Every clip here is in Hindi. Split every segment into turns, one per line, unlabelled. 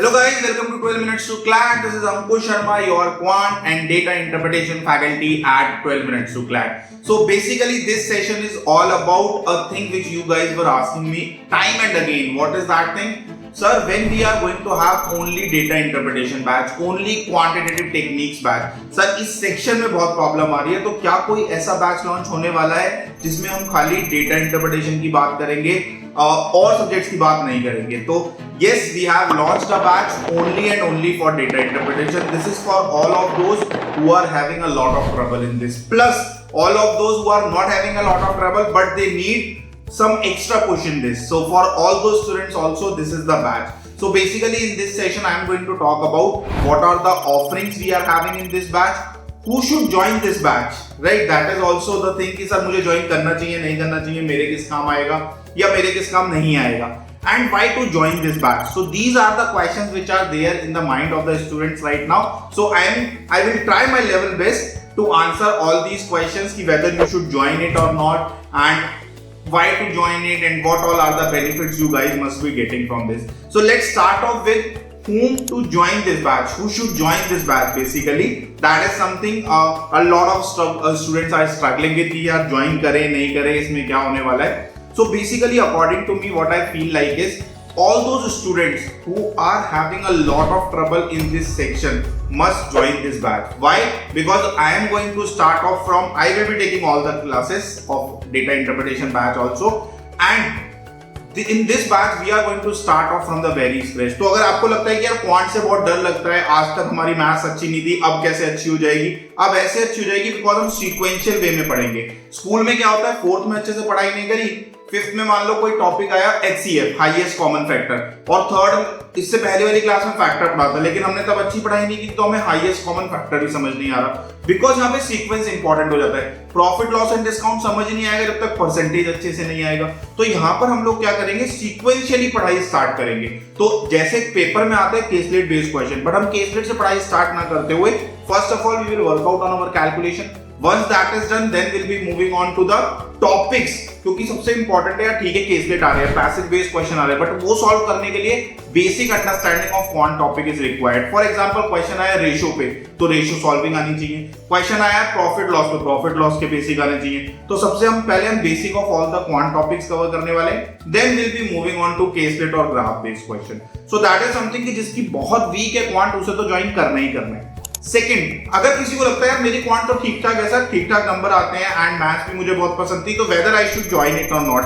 Hello guys, welcome to 12 Minutes to Clack. This is Ankush Sharma, your Quant and Data Interpretation faculty at 12 Minutes to Clack. So basically this session is all about a thing which you guys were asking me time and again. What is that thing? Sir, when we are going to have only data interpretation batch, only quantitative techniques batch, sir इस सेक्शन में बहुत प्रॉब्लम आ रही है, तो क्या कोई ऐसा बैच लॉन्च होने वाला है जिसमें हम खाली डेटा इंटरप्रिटेशन की बात करेंगे और सब्जेक्ट्स की बात नहीं करेंगे? तो yes, we have launched a batch only and only for data interpretation. This is for all of those who are having a lot of trouble in this, plus all of those who are not having a lot of trouble but they need some extra push in this. So for all those students also, this is the batch. So basically in this session I am going to talk about what are the offerings we are having in this batch, who should join this batch, right? That is also the thing कि सर मुझे join करना चाहिए नहीं करना चाहिए, मेरे किस काम आएगा या मेरे किस काम नहीं आएगा, and why to join this batch. So these are the questions which are there in the mind of the students right now. So I will try my level best to answer all these questions कि whether you should join it or not and why to join it and what all are the benefits you guys must be getting from this. So let's start off with whom to join this batch, who should join this batch. Basically that is something a lot of students are struggling with कि यार join करें नहीं करें, इसमें क्या होने वाला है. So basically according to me what I feel like is all those students who are having a lot of trouble in this section must join this batch. Why? Because I am going to start off from, I will be taking all the classes of data interpretation batch also, and in this batch we are going to start off from the very scratch. तो अगर आपको लगता है कि यार क्वांट से बहुत डर लगता है, आज तक हमारी मैथ्स अच्छी नहीं थी, अब कैसे अच्छी हो जाएगी? अब ऐसे अच्छी हो जाएगी बिकॉज हम सीक्वेंशियल वे में पढ़ेंगे. स्कूल में क्या होता है, फोर्थ में अच्छे से पढ़ाई नहीं करी, फिफ्थ में मान लो कोई टॉपिक आया HCF हाईएस्ट कॉमन फैक्टर, और थर्ड इससे पहले वाली क्लास में फैक्टर पढ़ा था, लेकिन हमने तब अच्छी पढ़ाई नहीं की तो हमें हाईएस्ट कॉमन फैक्टर भी समझ नहीं आ रहा, बिकॉज यहाँ पे सीक्वेंस इंपॉर्टेंट हो जाता है. प्रॉफिट लॉस एंड डिस्काउंट समझ नहीं आएगा जब तक परसेंटेज अच्छे से नहीं आएगा. तो यहाँ पर हम लोग क्या करेंगे, सीक्वेंशियली पढ़ाई स्टार्ट करेंगे. तो जैसे पेपर में आता है केसलेट बेस्ड क्वेश्चन, बट हम केसलेट से पढ़ाई स्टार्ट ना करते हुए first of all we will work out on our calculation. Once that is done, then we'll be moving on to the topics, क्योंकि सबसे इंपॉर्टेंट है यार, ठीक है केसलेट आ रहे हैं, पैसेज बेस्ड क्वेश्चन आ रहे हैं, बट वो सॉल्व करने के लिए basic understanding of quant topic is required. For example question आया रेशियो पे, तो रेशियो सॉल्विंग आनी चाहिए. क्वेश्चन आया प्रॉफिट लॉस पे, प्रॉफिट लॉस के बेसिक आने चाहिए. तो सबसे हम पहले basic of all the quant topics cover करने वाले, then will be moving on to caselet और graph based question. So that is something कि जिसकी बहुत वीक है क्वांट, उसे तो ज्वाइन करना ही करना है. सेकंड, अगर किसी को लगता है मेरी क्वांट तो ठीक ठाक है सर, ठीक ठाक नंबर आते हैं एंड मैथ्स भी मुझे बहुत पसंद थी, तो whether I should join it और not,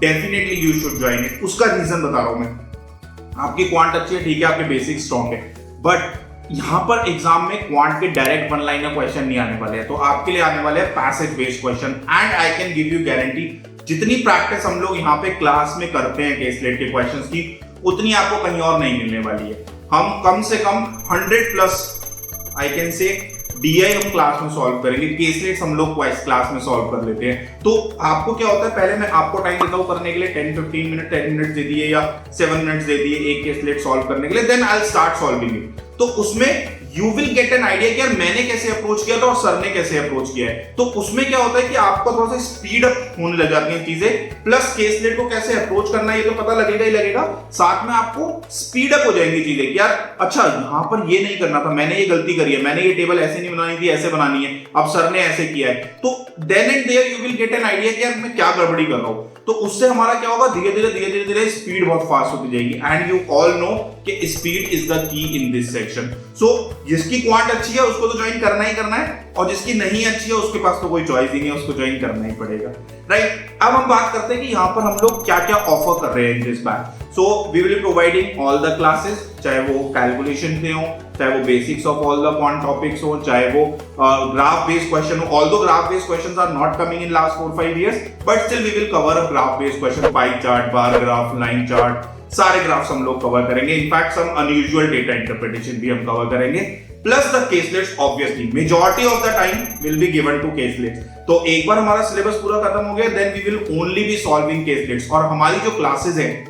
definitely you should join it. उसका रीजन बता रहा हूं मैं. आपकी क्वांट अच्छी है, ठीक है, आपके बेसिक स्ट्रॉन्ग है, बट यहां पर एग्जाम में क्वांट के डायरेक्ट वन लाइनर क्वेश्चन नहीं आने वाले हैं. तो आपके लिए आने वाले हैं passage based question, and I can give you guarantee जितनी प्रैक्टिस हम लोग यहाँ पे क्लास में करते हैं केसलेट के क्वेश्चंस की, उतनी आपको कहीं और नहीं मिलने वाली है. हम कम से कम 100+ आई कैन से DI हम क्लास में सॉल्व करेंगे, केसलेट्स हम लोग क्लास में सॉल्व कर लेते हैं. तो आपको क्या होता है, पहले मैं आपको टाइम देता हूं करने के लिए 10-15 मिनट, 10 मिनट दे दिए या 7 मिनट्स दे दिए एक केसलेट सॉल्व करने के लिए, then I will start solving it. तो उसमें you will get an idea कि यार मैंने कैसे अप्रोच किया था और सर ने कैसे अप्रोच किया है. तो उसमें क्या होता है कि आपको थोड़ा सा स्पीड अप होने लग जाती हैं चीजें, प्लस केसलेट को कैसे अप्रोच करना है ये तो पता लगेगा ही लगेगा, साथ में आपको स्पीड अप हो जाएंगी चीजें कि यार अच्छा यहाँ पर ये नहीं करना था, मैंने ये गलती करी है, मैंने ये टेबल ऐसे नहीं बनानी थी, ऐसे बनानी है, अब सर ने ऐसे किया है. तो then and there you will get an idea कि यार मैं क्या गड़बड़ी कर रहा हूं. तो उससे हमारा क्या होगा, धीरे धीरे स्पीड बहुत फास्ट होती जाएगी, एंड यू ऑल नो कि speed is the key in this section. सो जिसकी क्वांट अच्छी है उसको तो ज्वाइन करना ही करना है, और जिसकी नहीं अच्छी है उसके पास तो कोई चॉइस ही नहीं है, उसको ज्वाइन करना ही पड़ेगा, राइट. अब हम बात करते हैं कि यहाँ पर हम लोग क्या क्या ऑफर कर रहे हैं in this batch. So we will be providing all the classes, चाहे वो कैलकुलेशन के हो, चाहे वो basics of all the quant topics हो, चाहे वो ग्राफ बेस्ड क्वेश्चन हो. Although graph based questions are not coming in last 4-5 years, but still we will cover a graph based question, pie chart, bar graph, line chart, सारे ग्राफ्स हम लोग कवर करेंगे. In fact some unusual data interpretation भी हम कवर करेंगे, plus the caselets. Obviously majority of the time will be given to caselets. तो एक बार हमारा सिलेबस पूरा खत्म हो गया, then we will only be solving caselets. और हमारी जो क्लासेस हैं,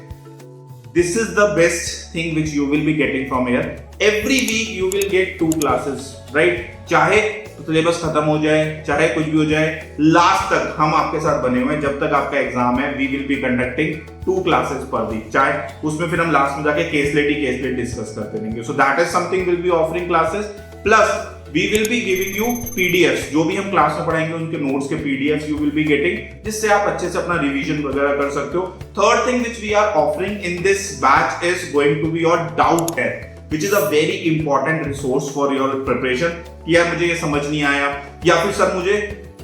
this is the best thing which you will be getting from here. Every week you will get 2 classes, right? चाहे सिलेबस खत्म हो जाए, चाहे कुछ भी हो जाए, लास्ट तक हम आपके साथ बने हुए हैं। जब तक आपका एग्जाम है, we will be conducting 2 classes per week, चाहे उसमें फिर हम लास्ट में जाके केसलेट डिस्कस करते रहेंगे। So that is something will be offering classes, plus we will be giving you PDFs, जो भी हम क्लास में पढ़ाएंगे उनके नोट्स के PDFs you will be getting, जिससे आप अच्छे से अपना रिवीजन वगैरह कर सकते हो। Third thing which we are offering in this batch is going to be your doubt test, which is a very important resource for your preparation। कि यार मुझे ये समझ नहीं आया, या फिर सर मुझे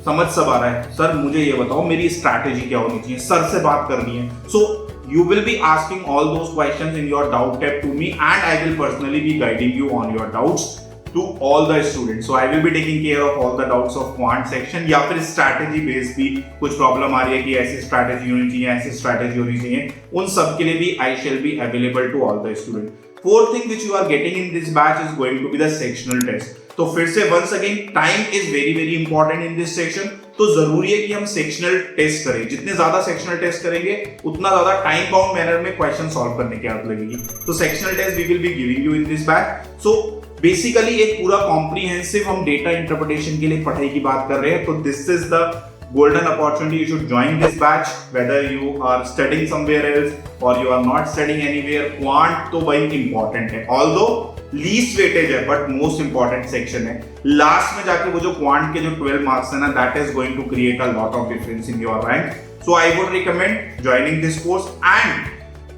समझ सब आ रहा है, सर मुझे ये बताओ मेरी स्ट्रैटेजी क्या होनी चाहिए, सर से बात करनी है। So you will be asking all those questions in your doubt tab to me, and I will personally be guiding you on your doubts to all the students. So I will be taking care of all the doubts of quant section, या फिर strategy based भी कुछ प्रॉब्लम आ रही है कि ऐसी स्ट्रैटेजी होनी चाहिए, ऐसी स्ट्रैटेजी होनी चाहिए, उन सब के लिए भी I shall be available to all the students। Fourth thing which you are getting in this batch is going to be the sectional test। तो फिर से once again time is very important in this section। तो जरूरी है कि हम सेक्शनल टेस्ट करें, जितने ज्यादा सेक्शनल टेस्ट करेंगे उतना ज्यादा टाइम बाउंड मैनर में क्वेश्चन सॉल्व करने की आदत लगेगी। तो sectional test we will be giving you in this batch. So basically एक पूरा कॉम्प्रिहेंसिव हम डेटा इंटरप्रिटेशन के लिए पढ़ाई की बात कर रहे हैं। तो this is the golden opportunity, you should join this batch whether you are studying somewhere else or you are not studying anywhere। quant तो भाई important है, although least weightage है but most important section है। लास्ट में जाके वो जो quant के जो 12 मार्क्स है ना, that is going to create a lot of difference in your rank। so I would recommend joining this course, and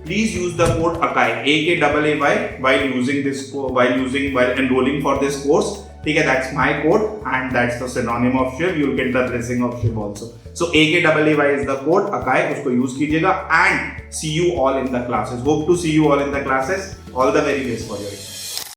please use the code AKAY, AKAAY, while enrolling for this course। ठीक है, that's my code and that's the synonym of Shiv, you'll get the blessing of Shiv also। so AKAAY is the code AKAY, उसको यूज कीजिएगा, and see you all in the classes, hope to see you all in the classes, all the very best for your exam।